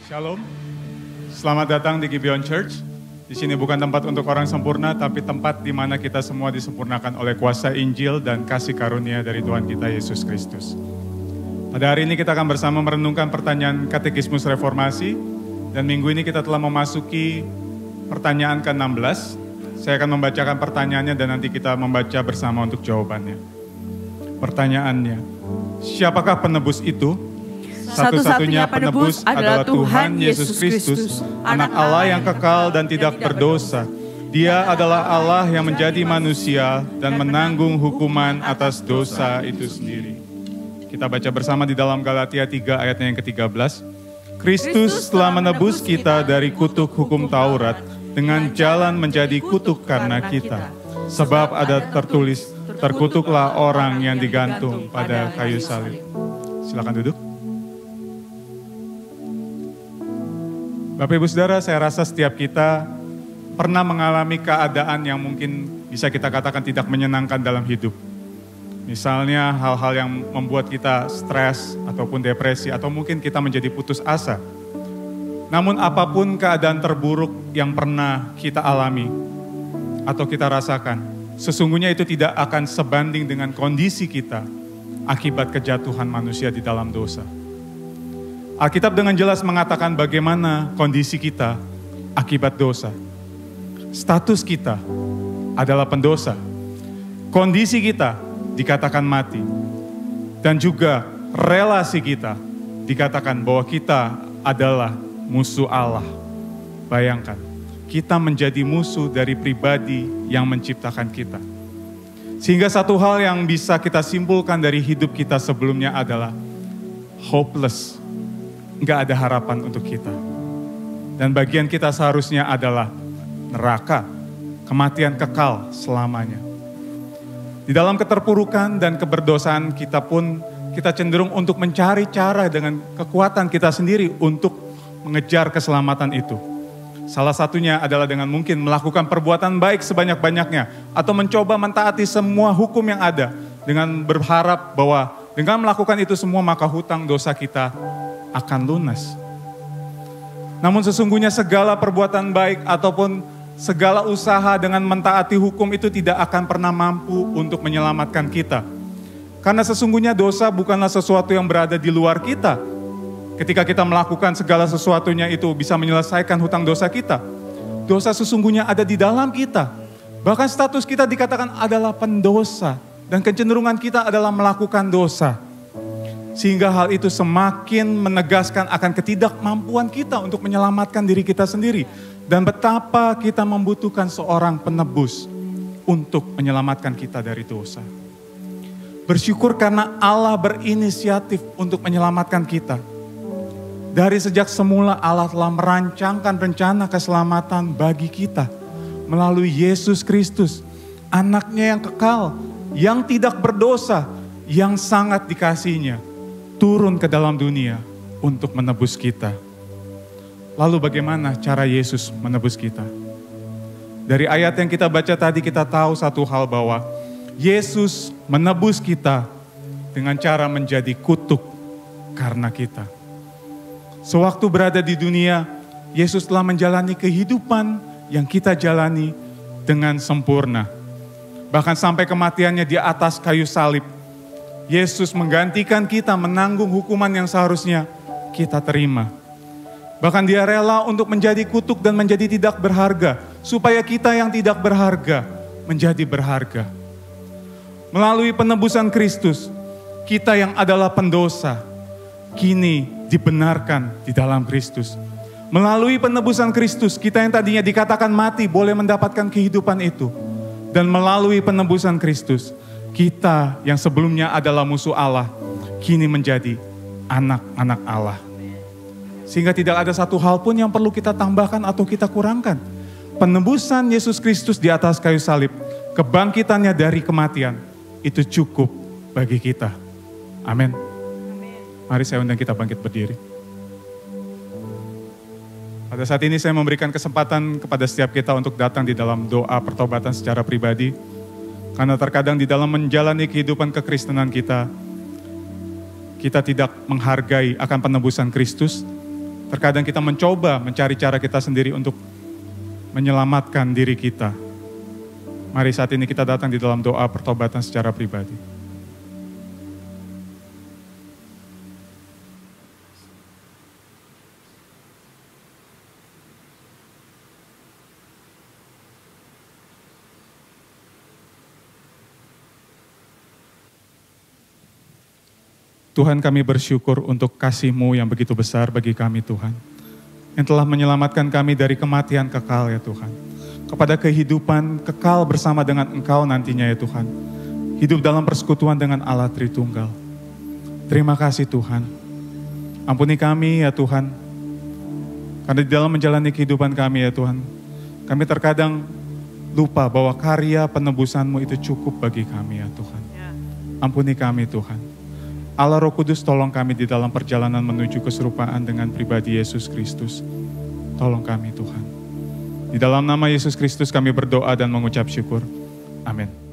Shalom, selamat datang di Gibeon Church. Di sini bukan tempat untuk orang sempurna, tapi tempat di mana kita semua disempurnakan oleh kuasa Injil dan kasih karunia dari Tuhan kita Yesus Kristus. Pada hari ini kita akan bersama merenungkan pertanyaan Katekismus Reformasi, dan minggu ini kita telah memasuki pertanyaan ke-16. Saya akan membacakan pertanyaannya dan nanti kita membaca bersama untuk jawabannya. Pertanyaannya, siapakah penebus itu? Satu-satunya penebus adalah Tuhan Yesus Kristus, Anak Allah yang kekal dan tidak berdosa. Dia adalah Allah yang menjadi manusia dan menanggung hukuman atas dosa itu sendiri. Kita baca bersama di dalam Galatia 3 ayatnya yang ke-13. Kristus telah menebus kita dari kutuk hukum Taurat dengan jalan menjadi kutuk karena kita. Sebab ada tertulis, terkutuklah orang yang digantung pada kayu salib. Silakan duduk. Bapak Ibu Saudara, saya rasa setiap kita pernah mengalami keadaan yang mungkin bisa kita katakan tidak menyenangkan dalam hidup. Misalnya hal-hal yang membuat kita stres ataupun depresi atau mungkin kita menjadi putus asa. Namun apapun keadaan terburuk yang pernah kita alami atau kita rasakan, sesungguhnya itu tidak akan sebanding dengan kondisi kita akibat kejatuhan manusia di dalam dosa. Alkitab dengan jelas mengatakan bagaimana kondisi kita akibat dosa. Status kita adalah pendosa. Kondisi kita dikatakan mati. Dan juga relasi kita dikatakan bahwa kita adalah musuh Allah. Bayangkan, kita menjadi musuh dari pribadi yang menciptakan kita. Sehingga satu hal yang bisa kita simpulkan dari hidup kita sebelumnya adalah hopeless. Nggak ada harapan untuk kita. Dan bagian kita seharusnya adalah neraka, kematian kekal selamanya. Di dalam keterpurukan dan keberdosaan kita pun, kita cenderung untuk mencari cara dengan kekuatan kita sendiri untuk mengejar keselamatan itu. Salah satunya adalah dengan mungkin melakukan perbuatan baik sebanyak-banyaknya, atau mencoba mentaati semua hukum yang ada, dengan berharap bahwa dengan melakukan itu semua maka hutang dosa kita akan lunas. Namun sesungguhnya segala perbuatan baik ataupun segala usaha dengan mentaati hukum itu tidak akan pernah mampu untuk menyelamatkan kita. Karena sesungguhnya dosa bukanlah sesuatu yang berada di luar kita. Ketika kita melakukan segala sesuatunya itu bisa menyelesaikan hutang dosa kita. Dosa sesungguhnya ada di dalam kita. Bahkan status kita dikatakan adalah pendosa. Dan kecenderungan kita adalah melakukan dosa. Sehingga hal itu semakin menegaskan akan ketidakmampuan kita untuk menyelamatkan diri kita sendiri. Dan betapa kita membutuhkan seorang penebus untuk menyelamatkan kita dari dosa. Bersyukur karena Allah berinisiatif untuk menyelamatkan kita. Dari sejak semula Allah telah merancangkan rencana keselamatan bagi kita. Melalui Yesus Kristus, anaknya yang kekal, yang tidak berdosa, yang sangat dikasihinya. Turun ke dalam dunia untuk menebus kita. Lalu bagaimana cara Yesus menebus kita? Dari ayat yang kita baca tadi kita tahu satu hal bahwa Yesus menebus kita dengan cara menjadi kutuk karena kita. Sewaktu berada di dunia, Yesus telah menjalani kehidupan yang kita jalani dengan sempurna. Bahkan sampai kematiannya di atas kayu salib. Yesus menggantikan kita menanggung hukuman yang seharusnya kita terima. Bahkan dia rela untuk menjadi kutuk dan menjadi tidak berharga. Supaya kita yang tidak berharga menjadi berharga. Melalui penebusan Kristus, kita yang adalah pendosa, kini dibenarkan di dalam Kristus. Melalui penebusan Kristus, kita yang tadinya dikatakan mati boleh mendapatkan kehidupan itu. Dan melalui penebusan Kristus, kita yang sebelumnya adalah musuh Allah, kini menjadi anak-anak Allah. Sehingga tidak ada satu hal pun yang perlu kita tambahkan atau kita kurangkan. Penebusan Yesus Kristus di atas kayu salib, kebangkitannya dari kematian, itu cukup bagi kita. Amin. Mari saya undang kita bangkit berdiri. Pada saat ini saya memberikan kesempatan kepada setiap kita untuk datang di dalam doa pertobatan secara pribadi. Karena terkadang di dalam menjalani kehidupan kekristenan kita tidak menghargai akan penebusan Kristus. Terkadang kita mencoba mencari cara kita sendiri untuk menyelamatkan diri kita. Mari saat ini kita datang di dalam doa pertobatan secara pribadi. Tuhan, kami bersyukur untuk kasih-Mu yang begitu besar bagi kami Tuhan. Yang telah menyelamatkan kami dari kematian kekal ya Tuhan. Kepada kehidupan kekal bersama dengan Engkau nantinya ya Tuhan. Hidup dalam persekutuan dengan Allah Tritunggal. Terima kasih Tuhan. Ampuni kami ya Tuhan. Karena di dalam menjalani kehidupan kami ya Tuhan. Kami terkadang lupa bahwa karya penebusan-Mu itu cukup bagi kami ya Tuhan. Ampuni kami Tuhan. Allah Roh Kudus, tolong kami di dalam perjalanan menuju keserupaan dengan pribadi Yesus Kristus. Tolong kami Tuhan. Di dalam nama Yesus Kristus kami berdoa dan mengucap syukur. Amin.